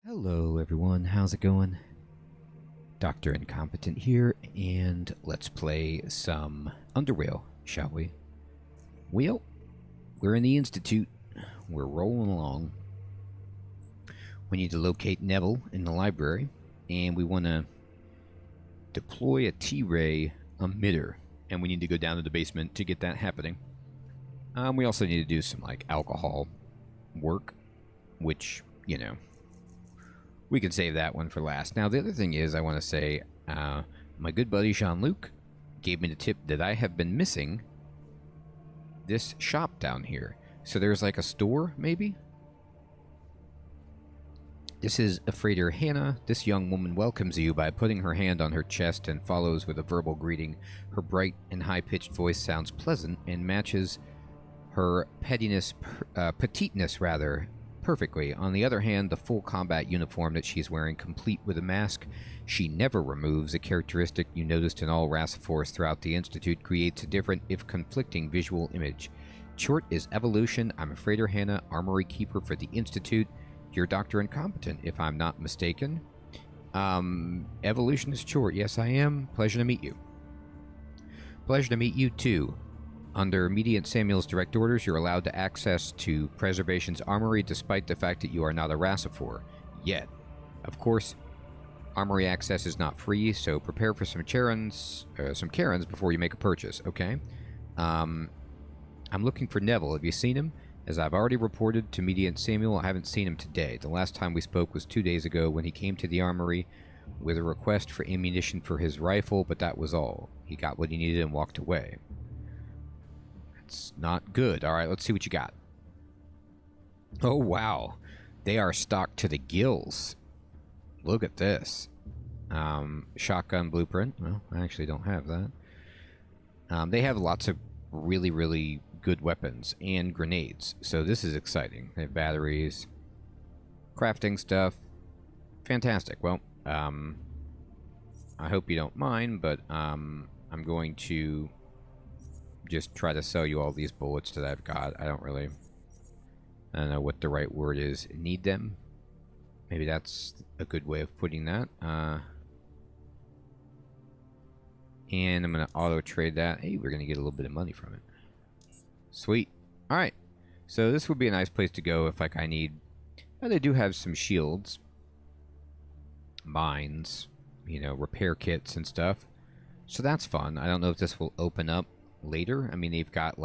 Hello everyone, how's it going? Dr. Incompetent here, and let's play some UnderRail, shall we? Well, we're in the Institute. We're rolling along. We need to locate Neville in the library, and we want to deploy a T-ray emitter, and we need to go down to the basement to get that happening. We also need to do some, alcohol work, which, we can save that one for last. Now, the other thing is, I want to say, my good buddy Jean-Luc gave me the tip that I have been missing this shop down here. So there's like a store, maybe? This is Afrader Hannah. This young woman welcomes you by putting her hand on her chest and follows with a verbal greeting. Her bright and high-pitched voice sounds pleasant and matches her petiteness, perfectly. On the other hand, the full combat uniform that she's wearing, complete with a mask she never removes, a characteristic you noticed in all Rassifors throughout the Institute, creates a different, if conflicting, visual image. Tchort is evolution. I'm Afrader Hannah, armory keeper for the Institute. You're Dr. Incompetent, if I'm not mistaken. Evolution is Tchort. Yes, I am. Pleasure to meet you. Pleasure to meet you, too. Under Immediate Samuel's direct orders, you're allowed to access to Preservation's armory despite the fact that you are not a Rassifor. Yet. Of course, armory access is not free, so prepare for some Karens before you make a purchase, okay? I'm looking for Neville. Have you seen him? As I've already reported to Immediate Samuel, I haven't seen him today. The last time we spoke was 2 days ago when he came to the armory with a request for ammunition for his rifle, but that was all. He got what he needed and walked away. It's not good. All right, let's see what you got. Oh, wow. They are stocked to the gills. Look at this. Shotgun blueprint. Well, I actually don't have that. They have lots of really, really good weapons and grenades. So this is exciting. They have batteries. Crafting stuff. Fantastic. Well, I hope you don't mind, but I'm going to just try to sell you all these bullets that I've got. I don't know what the right word is. Need them? Maybe that's a good way of putting that. And I'm going to auto trade that. Hey, we're going to get a little bit of money from it. Sweet. Alright. So this would be a nice place to go if I need... Oh, they do have some shields. Mines. Repair kits and stuff. So that's fun. I don't know if this will open up later. I mean, they've got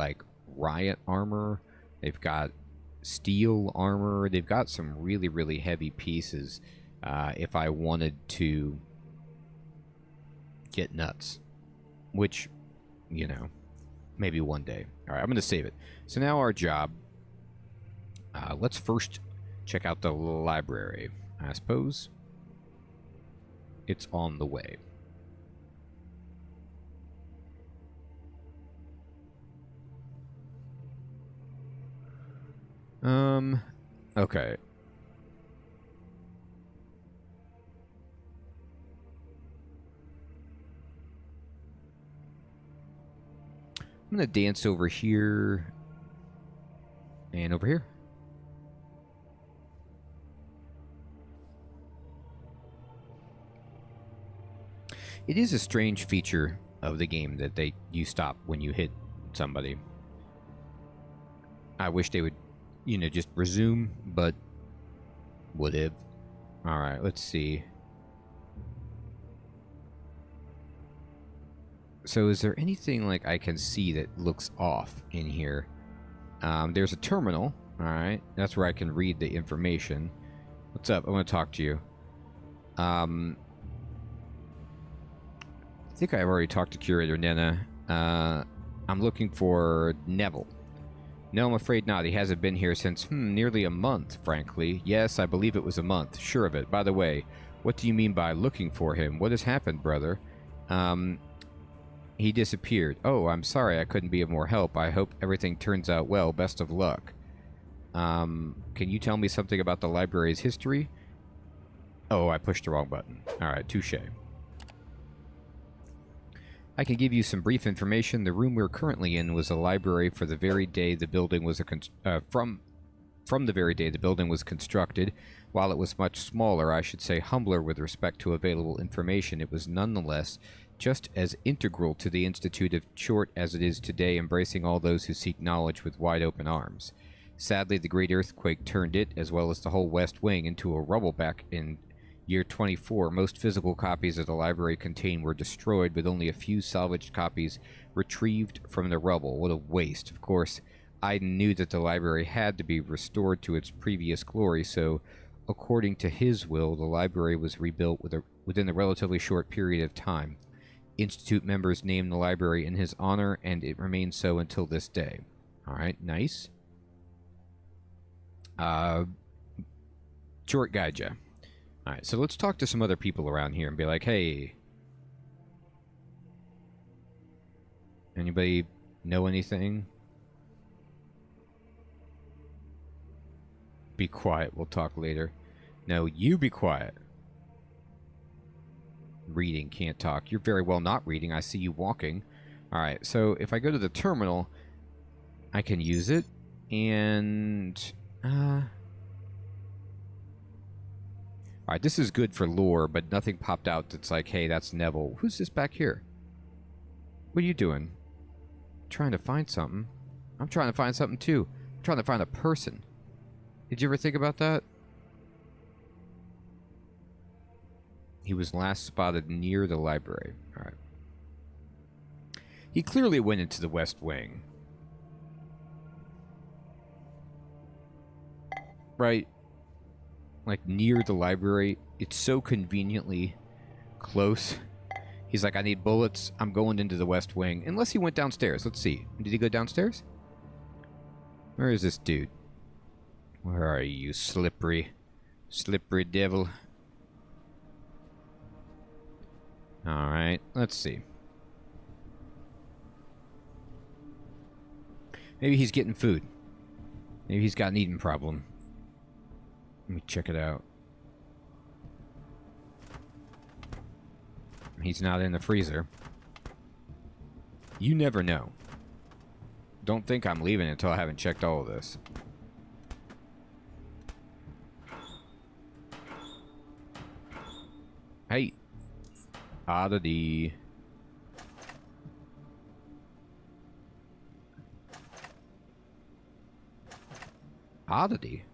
riot armor, they've got steel armor, they've got some really, really heavy pieces if I wanted to get nuts, which, maybe one day. All right, I'm going to save it. So now our job, let's first check out the library. I suppose it's on the way. Okay. I'm gonna dance over here and over here. It is a strange feature of the game that you stop when you hit somebody. I wish they would just resume, but would have. Alright, let's see. So is there anything I can see that looks off in here? There's a terminal. Alright, that's where I can read the information. What's up? I want to talk to you. I think I've already talked to Curator Nena. I'm looking for Neville. No, I'm afraid not. He hasn't been here since, nearly a month, frankly. Yes, I believe it was a month. Sure of it. By the way, what do you mean by looking for him? What has happened, brother? He disappeared. Oh, I'm sorry I couldn't be of more help. I hope everything turns out well. Best of luck. Can you tell me something about the library's history? Oh, I pushed the wrong button. Alright, touche. I can give you some brief information. The room we're currently in was a library for the very day the building was from the very day the building was constructed. While it was much smaller, I should say humbler with respect to available information, it was nonetheless just as integral to the Institute of Tchort as it is today, embracing all those who seek knowledge with wide open arms. Sadly, the great earthquake turned it, as well as the whole West Wing, into a rubbleback in year 24. Most physical copies of the library contained were destroyed, with only a few salvaged copies retrieved from the rubble. What a waste. Of course, I knew that the library had to be restored to its previous glory, so according to his will, the library was rebuilt within a relatively short period of time. Institute members named the library in his honor, and it remains so until this day. Alright, nice. Tchort Gaija. Alright, so let's talk to some other people around here and be like, hey, anybody know anything? Be quiet, we'll talk later. No, you be quiet. Reading, can't talk. You're very well not reading. I see you walking. Alright, so if I go to the terminal, I can use it, and alright, this is good for lore, but nothing popped out that's like, hey, that's Neville. Who's this back here? What are you doing? Trying to find something? I'm trying to find something too. I'm trying to find a person. Did you ever think about that? He was last spotted near the library. Alright. He clearly went into the West Wing. Right? Like, near the library. It's so conveniently close. He's like, I need bullets. I'm going into the West Wing. Unless he went downstairs. Let's see. Did he go downstairs? Where is this dude? Where are you, slippery devil? Alright, let's see. Maybe he's getting food. Maybe he's got an eating problem. Let me check it out. He's not in the freezer. You never know. Don't think I'm leaving until I haven't checked all of this. Hey. Oddity. Oddity?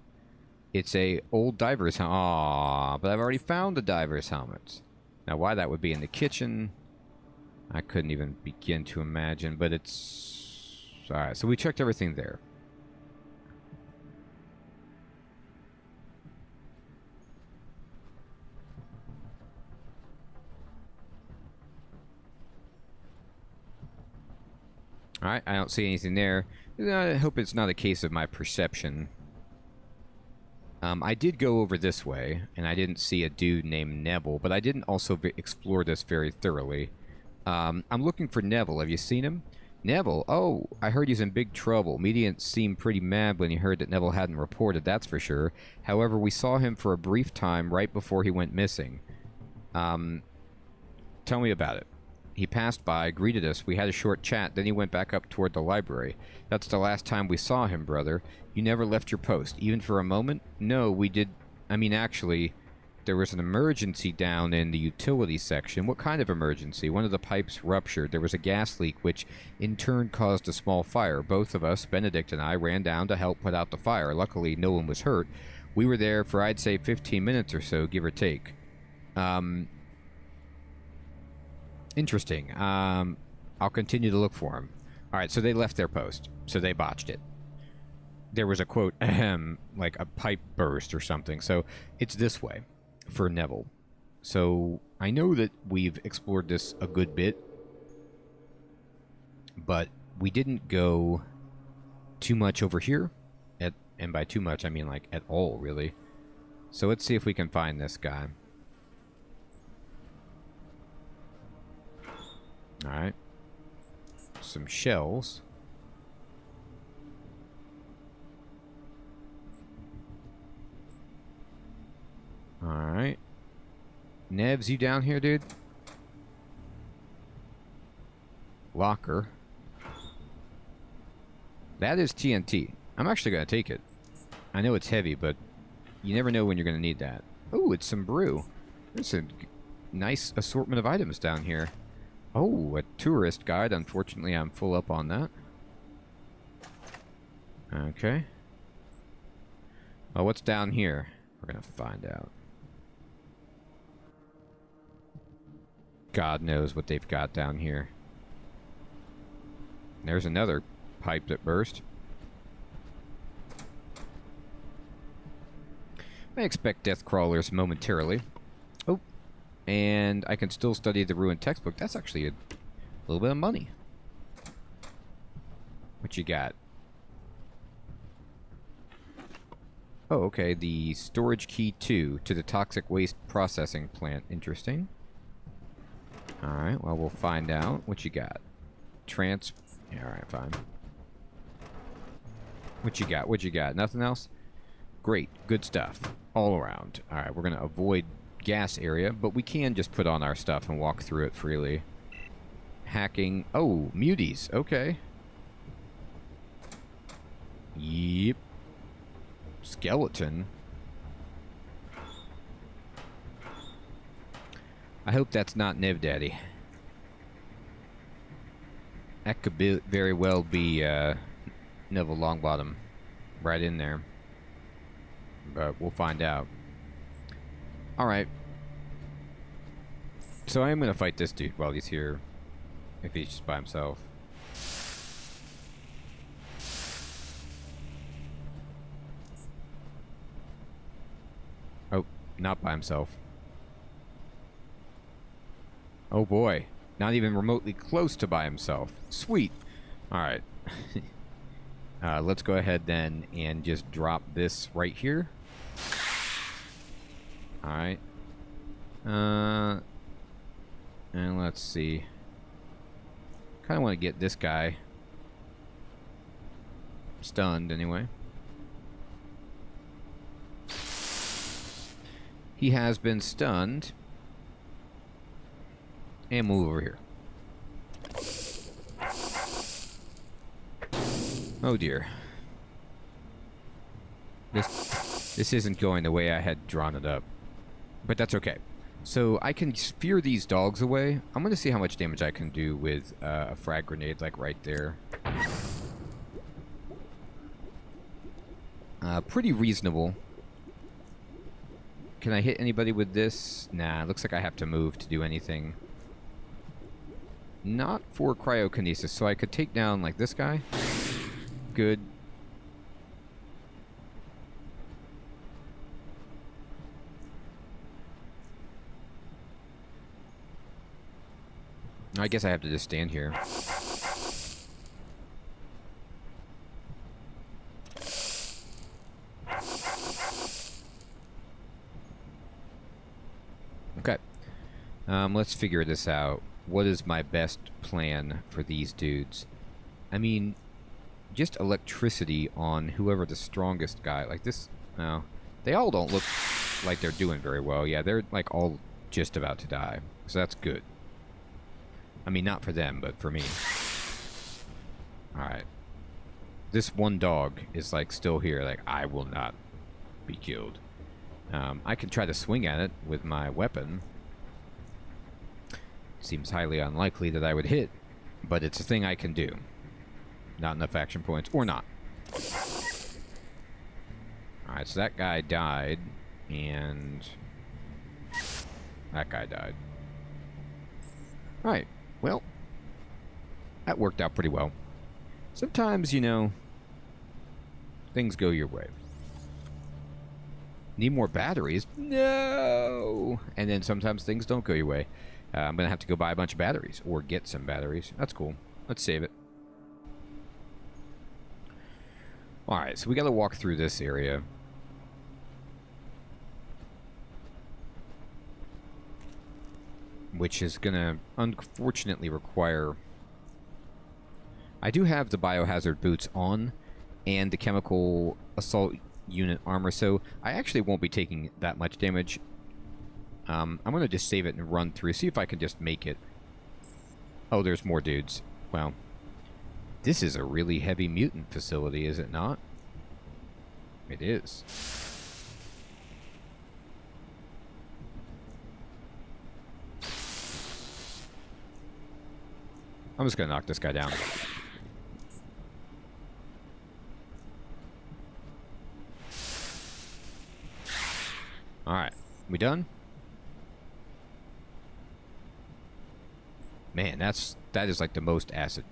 It's a old diver's helmet. Aww, but I've already found the diver's helmets. Now, why that would be in the kitchen, I couldn't even begin to imagine, but it's... Alright, so we checked everything there. Alright, I don't see anything there. I hope it's not a case of my perception. I did go over this way, and I didn't see a dude named Neville, but I didn't also explore this very thoroughly. I'm looking for Neville. Have you seen him? Neville? Oh, I heard he's in big trouble. Media seemed pretty mad when he heard that Neville hadn't reported, that's for sure. However, we saw him for a brief time right before he went missing. Tell me about it. He passed by, greeted us, we had a short chat, then he went back up toward the library. That's the last time we saw him, brother. You never left your post, even for a moment? No, we did... I mean, actually, there was an emergency down in the utility section. What kind of emergency? One of the pipes ruptured. There was a gas leak, which in turn caused a small fire. Both of us, Benedict and I, ran down to help put out the fire. Luckily, no one was hurt. We were there for, I'd say, 15 minutes or so, give or take. Interesting. I'll continue to look for him. Alright, so they left their post. So they botched it. There was a quote, ahem, like a pipe burst or something. So it's this way for Neville. So I know that we've explored this a good bit, but we didn't go too much over here. And by too much, I mean like at all, really. So let's see if we can find this guy. Alright. Some shells. Alright. Nevs, you down here, dude? Locker. That is TNT. I'm actually going to take it. I know it's heavy, but You never know when you're going to need that. Oh, it's some brew. There's a nice assortment of items down here. Oh, a tourist guide. Unfortunately, I'm full up on that. Okay. Oh, what's down here? We're going to find out. God knows what they've got down here. There's another pipe that burst. I expect death crawlers momentarily. Oh, and I can still study the ruined textbook. That's actually a little bit of money. What you got? Oh, okay. The storage key 2 to the toxic waste processing plant. Interesting. Alright, well, we'll find out. What you got? Yeah, alright, fine. What you got? What you got? Nothing else? Great. Good stuff. All around. Alright, we're going to avoid gas area, but we can just put on our stuff and walk through it freely. Hacking. Oh, muties. Okay. Yep. Skeleton. I hope that's not Nev Daddy. That could very well be Neville Longbottom right in there. But we'll find out. Alright. So I am going to fight this dude while he's here. If he's just by himself. Oh, not by himself. Oh boy. Not even remotely close to by himself. Sweet. Alright. Let's go ahead then and just drop this right here. Alright. And let's see. Kind of want to get this guy stunned anyway. He has been stunned. And move over here. Oh dear. This isn't going the way I had drawn it up. But that's okay. So I can spear these dogs away. I'm going to see how much damage I can do with a frag grenade, like right there. Pretty reasonable. Can I hit anybody with this? Nah, looks like I have to move to do anything. Not for cryokinesis, so I could take down, like, this guy. Good. I guess I have to just stand here. Okay. Let's figure this out. What is my best plan for these dudes? I mean, just electricity on whoever the strongest guy, like this. No, they all don't look like they're doing very well. Yeah, they're like all just about to die, so that's good. I mean, not for them, but for me. Alright. This one dog is like still here, like I will not be killed. I can try to swing at it with my weapon. Seems highly unlikely that I would hit, but it's a thing I can do. Not enough action points, or not. Alright, so that guy died, and that guy died. Alright, well, that worked out pretty well. Sometimes, you know, things go your way. Need more batteries? No! And then sometimes things don't go your way. I'm going to have to go buy a bunch of batteries, or get some batteries. That's cool. Let's save it. Alright, so we got to walk through this area. Which is going to, unfortunately, require... I do have the biohazard boots on, and the chemical assault unit armor, so I actually won't be taking that much damage. I'm going to just save it and run through, see if I can just make it. Oh, there's more dudes. Well, this is a really heavy mutant facility, is it not? It is. I'm just gonna knock this guy down. Alright. We done? Man, that is like the most acid.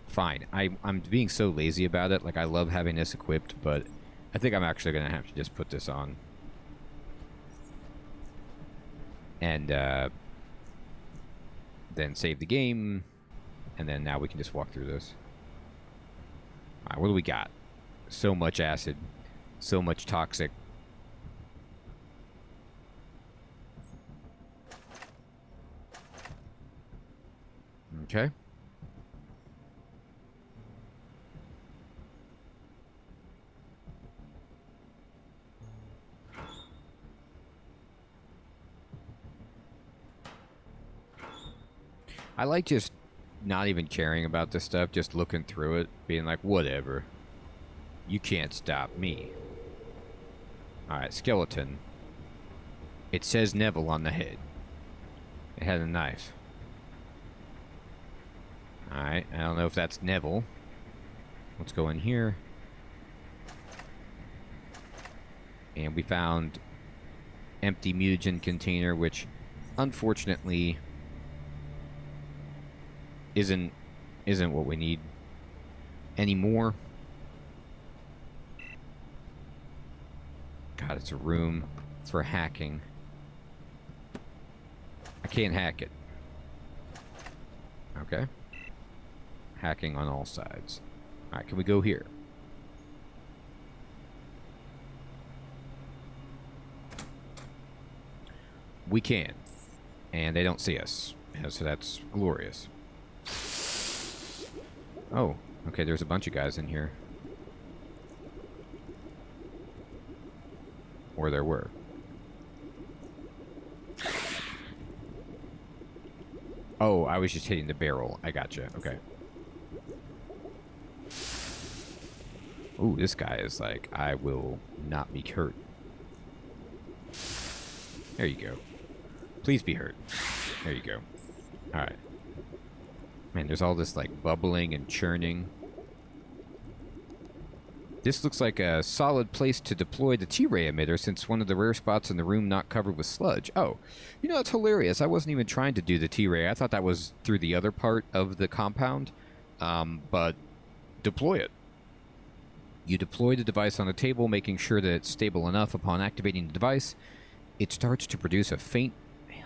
Fine. I'm being so lazy about it. Like, I love having this equipped, but I think I'm actually gonna have to just put this on. And, then save the game. And then now we can just walk through this. Alright, what do we got? So much acid. So much toxic. Okay. I like just not even caring about this stuff, just looking through it, being like, whatever. You can't stop me. Alright, skeleton. It says Neville on the head. It had a knife. Alright, I don't know if that's Neville. Let's go in here. And we found empty mutagen container, which unfortunately isn't what we need anymore. God, it's a room for hacking. I can't hack it. Okay. Hacking on all sides. Alright, can we go here? We can. And they don't see us. So that's glorious. Oh, okay, there's a bunch of guys in here. Or there were. Oh, I was just hitting the barrel. I gotcha. Okay. Ooh, this guy is like, I will not be hurt. There you go. Please be hurt. There you go. Alright. Man, there's all this, like, bubbling and churning. This looks like a solid place to deploy the T-ray emitter, since one of the rare spots in the room not covered with sludge. Oh, you know, it's hilarious. I wasn't even trying to do the T-ray. I thought that was through the other part of the compound. But deploy it. You deploy the device on the table, making sure that it's stable enough. Upon activating the device, it starts to produce a faint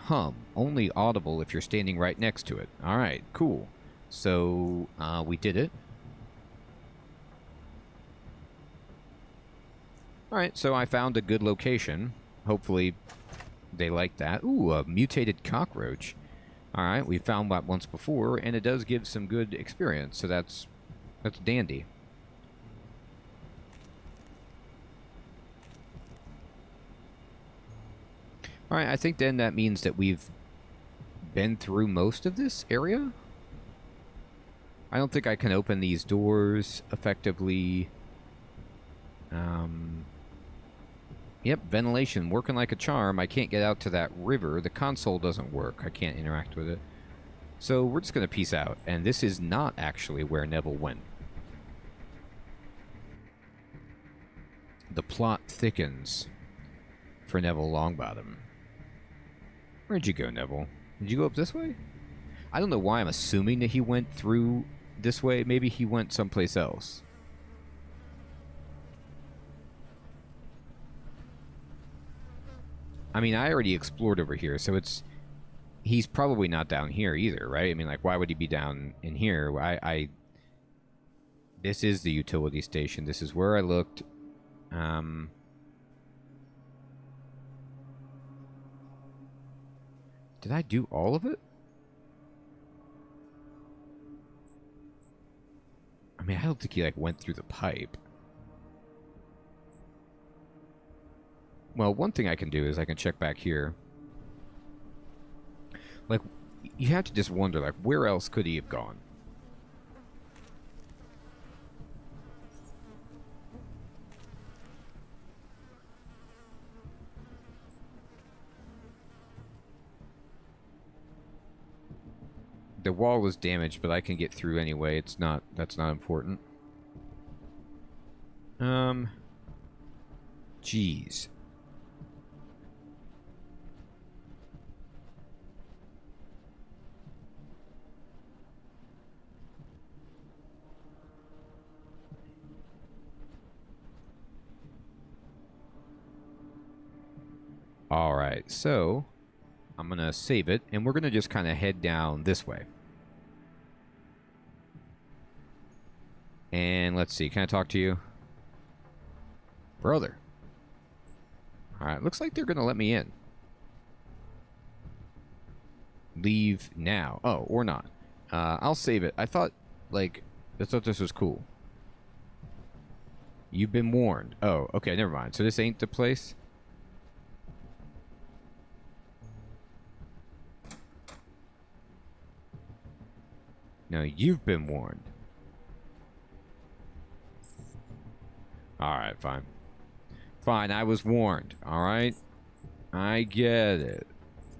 hum, only audible if you're standing right next to it. Alright, cool. So, we did it. Alright, so I found a good location. Hopefully they like that. Ooh, a mutated cockroach. Alright, we found that once before, and it does give some good experience, so that's dandy. Alright, I think then that means that we've been through most of this area. I don't think I can open these doors effectively. Yep, ventilation working like a charm. I can't get out to that river. The console doesn't work. I can't interact with it. So we're just going to peace out. And this is not actually where Neville went. The plot thickens for Neville Longbottom. Where'd you go, Neville? Did you go up this way? I don't know why I'm assuming that he went through this way. Maybe he went someplace else. I mean, I already explored over here, so he's probably not down here either, right? I mean, like, why would he be down in here? This is the utility station. This is where I looked. Did I do all of it? I mean, I don't think he, like, went through the pipe. Well, one thing I can do is I can check back here. Like, you have to just wonder, like, where else could he have gone? The wall is damaged, but I can get through anyway. It's not... That's not important. Jeez. Alright, so I'm going to save it, and we're going to just kind of head down this way. And let's see, can I talk to you? Brother. Alright, looks like they're going to let me in. Leave now. Oh, or not. I'll save it. I thought this was cool. You've been warned. Oh, okay, never mind. So this ain't the place? No, you've been warned. Alright, fine. Fine, I was warned. Alright? I get it.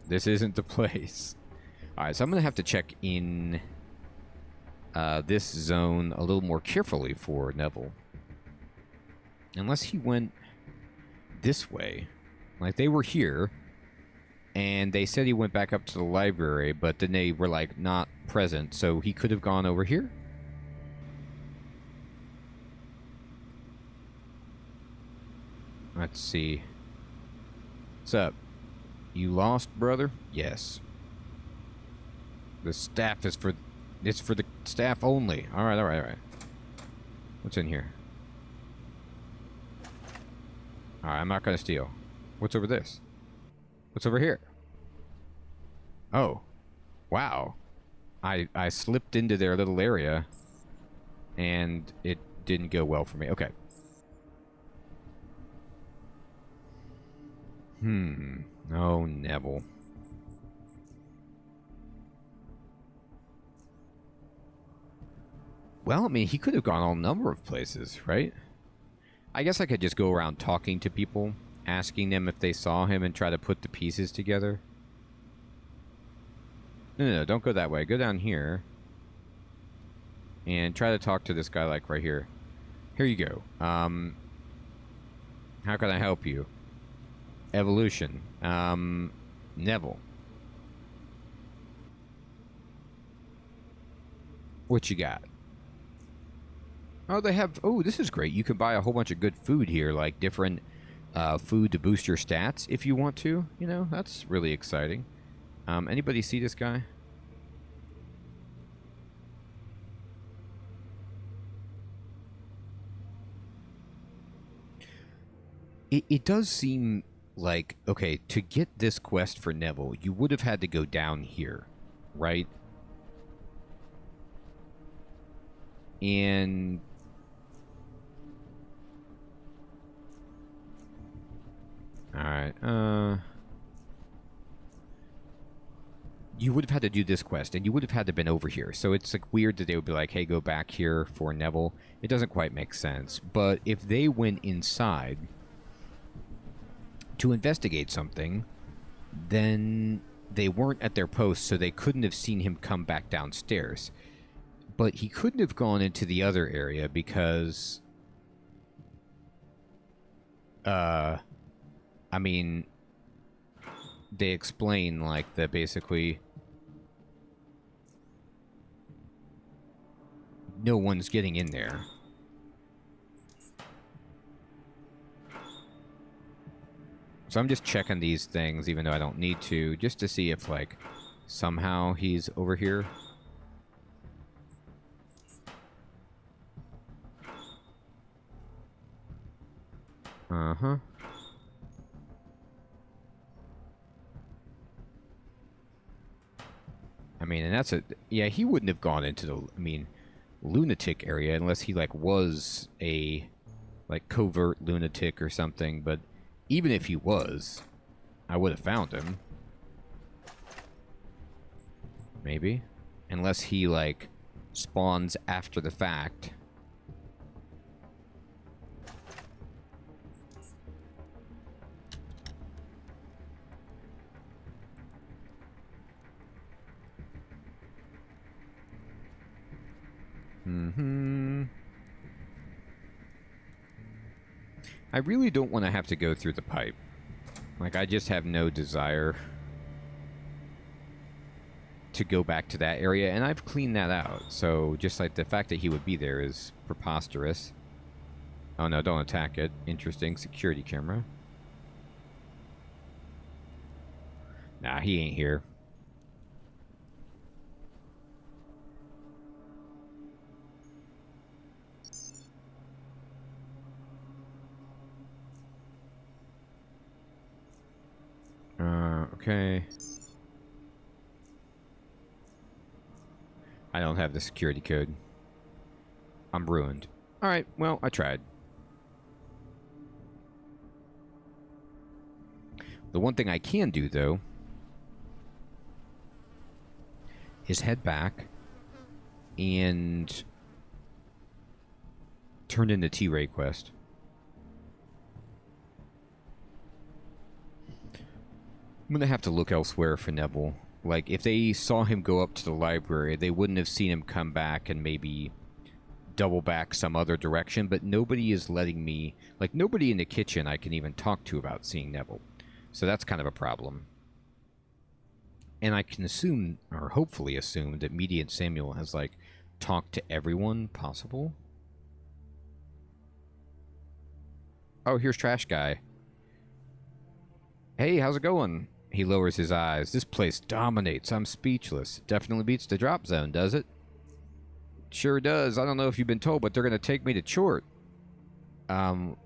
This isn't the place. Alright, so I'm going to have to check in this zone a little more carefully for Neville. Unless he went this way. Like, they were here, and they said he went back up to the library, but then they were, like, not present, so he could have gone over here? Let's see. What's up? You lost, brother? Yes. The staff is for... It's for the staff only. Alright, alright, alright. What's in here? Alright, I'm not gonna steal. What's over this? What's over here? Oh. Wow. I slipped into their little area, and it didn't go well for me. Okay. Oh, Neville. Well, I mean, he could have gone a number of places, right? I guess I could just go around talking to people, asking them if they saw him and try to put the pieces together. No, don't go that way. Go down here. And try to talk to this guy, like, right here. Here you go. How can I help you? Evolution. Neville. What you got? Oh, they have... Oh, this is great. You can buy a whole bunch of good food here, like different food to boost your stats if you want to. You know, that's really exciting. Anybody see this guy? It does seem like, okay, to get this quest for Neville, you would have had to go down here, right? And... Alright, you would have had to do this quest, and you would have had to been over here. So it's like weird that they would be like, hey, go back here for Neville. It doesn't quite make sense. But if they went inside to investigate something, then they weren't at their post, so they couldn't have seen him come back downstairs. But he couldn't have gone into the other area because... I mean... They explain, like, that basically... no one's getting in there. So I'm just checking these things, even though I don't need to, just to see if, like, somehow he's over here. Uh-huh. I mean, and that's a... Yeah, he wouldn't have gone into the... I mean, lunatic area unless he, like, was a, like, covert lunatic or something, but even if he was, I would have found him. Maybe. Unless he, like, spawns after the fact. I really don't want to have to go through the pipe. Like, I just have no desire to go back to that area, and I've cleaned that out. So, just like the fact that he would be there is preposterous. Oh no, don't attack it. Interesting. Security camera. Nah, he ain't here. Okay. I don't have the security code. I'm ruined. Alright, well, I tried. The one thing I can do, though, is head back and turn in the T-Ray quest. I'm gonna have to look elsewhere for Neville. Like, if they saw him go up to the library, they wouldn't have seen him come back and maybe double back some other direction, but nobody is letting me... Like, nobody in the kitchen I can even talk to about seeing Neville. So that's kind of a problem. And I can assume, or hopefully assume, that Media and Samuel has, like, talked to everyone possible. Oh, here's Trash Guy. Hey, how's it going? He lowers his eyes. This place dominates. I'm speechless. Definitely beats the drop zone, does it? Sure does. I don't know if you've been told, but they're going to take me to Tchort. Why?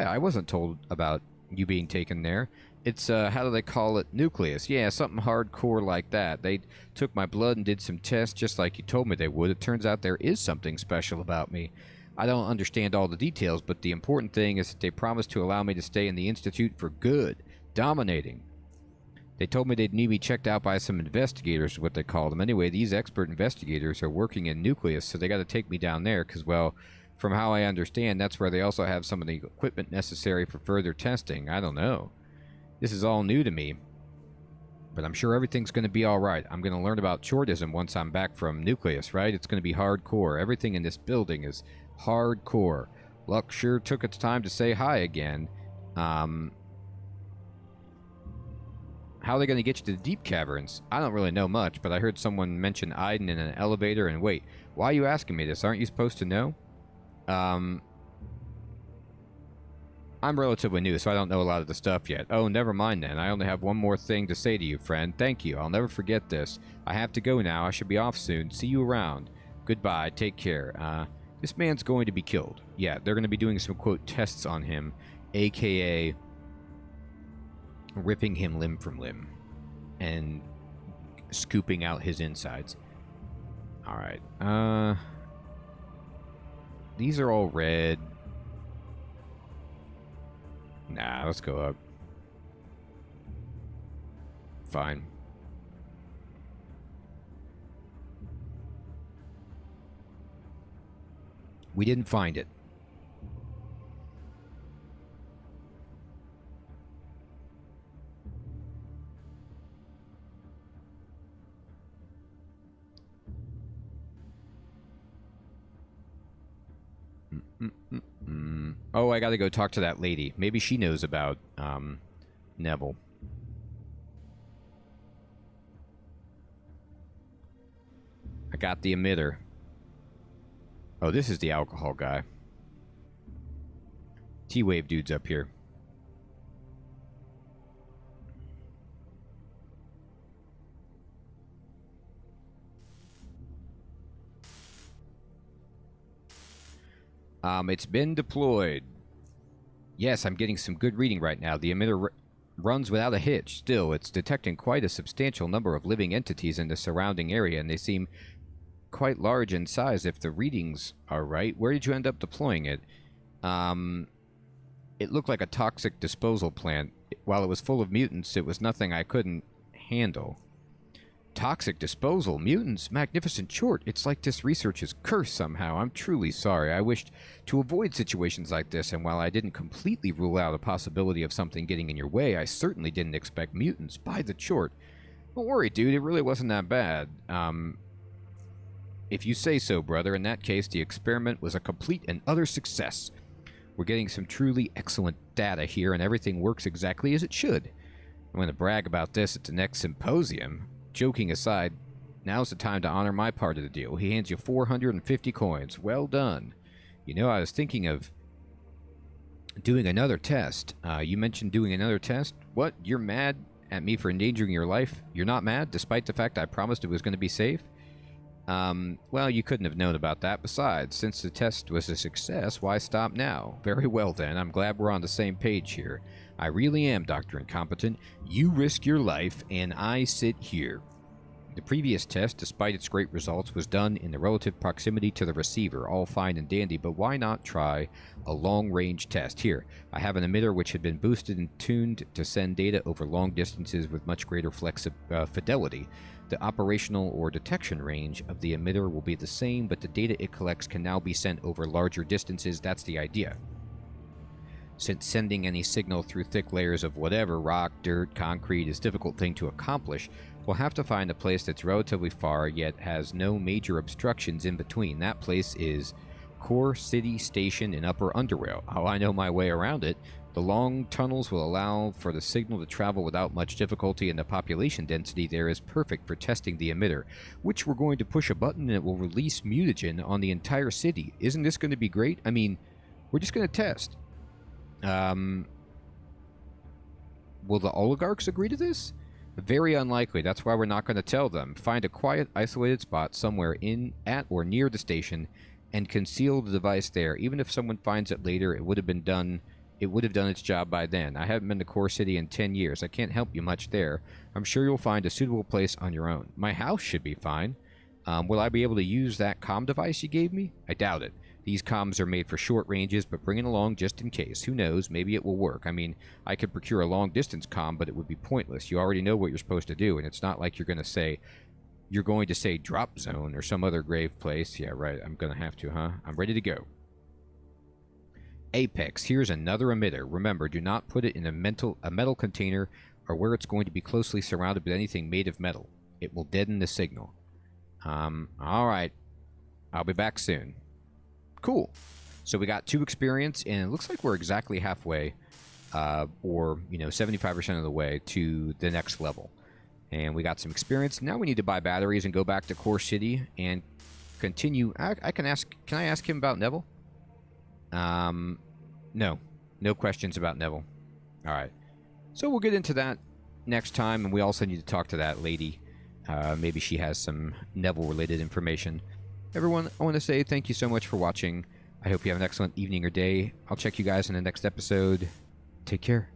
I wasn't told about you being taken there. It's, how do they call it? Nucleus. Yeah, something hardcore like that. They took my blood and did some tests just like you told me they would. It turns out there is something special about me. I don't understand all the details, but the important thing is that they promised to allow me to stay in the Institute for good. Dominating. They told me they'd need me checked out by some investigators, is what they call them. Anyway, these expert investigators are working in Nucleus, so they got to take me down there, because, well, from how I understand, that's where they also have some of the equipment necessary for further testing. I don't know. This is all new to me. But I'm sure everything's going to be all right. I'm going to learn about Tchortism once I'm back from Nucleus, right? It's going to be hardcore. Everything in this building is hardcore. Luck sure took its time to say hi again. How are they going to get you to the deep caverns? I don't really know much, but I heard someone mention Aiden in an elevator, and wait, why are you asking me this? Aren't you supposed to know? I'm relatively new, so I don't know a lot of the stuff yet. Oh, never mind then. I only have one more thing to say to you, friend. Thank you. I'll never forget this. I have to go now. I should be off soon. See you around. Goodbye. Take care. This man's going to be killed. Yeah, they're going to be doing some, quote, tests on him, a.k.a. ripping him limb from limb and scooping out his insides. Alright. These are all red. Nah, let's go up. Fine. We didn't find it. Oh, I gotta go talk to that lady. Maybe she knows about, Neville. I got the emitter. Oh, this is the alcohol guy. T-Wave dude's up here. It's been deployed. Yes, I'm getting some good reading right now. The emitter runs without a hitch. Still, it's detecting quite a substantial number of living entities in the surrounding area, and they seem quite large in size if the readings are right. Where did you end up deploying it? It looked like a toxic disposal plant. While it was full of mutants, it was nothing I couldn't handle. Toxic disposal? Mutants? Magnificent Tchort. It's like this research is cursed somehow. I'm truly sorry. I wished to avoid situations like this, and while I didn't completely rule out a possibility of something getting in your way, I certainly didn't expect mutants. By the Tchort. Don't worry, dude. It really wasn't that bad. If you say so, brother. In that case, the experiment was a complete and utter success. We're getting some truly excellent data here, and everything works exactly as it should. I'm going to brag about this at the next symposium. Joking aside, now's the time to honor my part of the deal. He hands you 450 coins. Well done. You know, I was thinking of doing another test. You mentioned doing another test? What? You're mad at me for endangering your life? You're not mad, despite the fact I promised it was going to be safe? Well, you couldn't have known about that. Besides, since the test was a success, why stop now? Very well, then. I'm glad we're on the same page here. I really am, Dr. Incompetent. You risk your life, and I sit here. The previous test, despite its great results, was done in the relative proximity to the receiver, all fine and dandy, but why not try a long-range test? Here, I have an emitter which had been boosted and tuned to send data over long distances with much greater fidelity. The operational or detection range of the emitter will be the same, but the data it collects can now be sent over larger distances. That's the idea. Since sending any signal through thick layers of whatever, rock, dirt, concrete, is a difficult thing to accomplish, we'll have to find a place that's relatively far, yet has no major obstructions in between. That place is Core City Station in Upper UnderRail. Oh, I know my way around it. The long tunnels will allow for the signal to travel without much difficulty, and the population density there is perfect for testing the emitter, which we're going to push a button and it will release mutagen on the entire city. Isn't this going to be great? I mean, we're just going to test. Will the oligarchs agree to this? Very unlikely. That's why we're not going to tell them. Find a quiet, isolated spot somewhere at or near the station and conceal the device there. Even if someone finds it later, it would have done its job by then. I haven't been to Core City in 10 years. I can't help you much there. I'm sure you'll find a suitable place on your own. My house should be fine. Will I be able to use that comm device you gave me? I doubt it. These comms are made for short ranges, but bring it along just in case. Who knows? Maybe it will work. I mean, I could procure a long-distance comm, but it would be pointless. You already know what you're supposed to do, and it's not like you're going to say drop zone or some other grave place. Yeah, right. I'm going to have to, huh? I'm ready to go. Apex. Here's another emitter. Remember, do not put it in a metal container or where it's going to be closely surrounded with anything made of metal. It will deaden the signal. All right. I'll be back soon. Cool. So we got 2 experience, and it looks like we're exactly halfway, or 75% of the way to the next level. And we got some experience. Now we need to buy batteries and go back to Core City and continue. Can I ask him about Neville? No questions about Neville. All right. So we'll get into that next time, and we also need to talk to that lady. Maybe she has some Neville-related information. Everyone, I want to say thank you so much for watching. I hope you have an excellent evening or day. I'll check you guys in the next episode. Take care.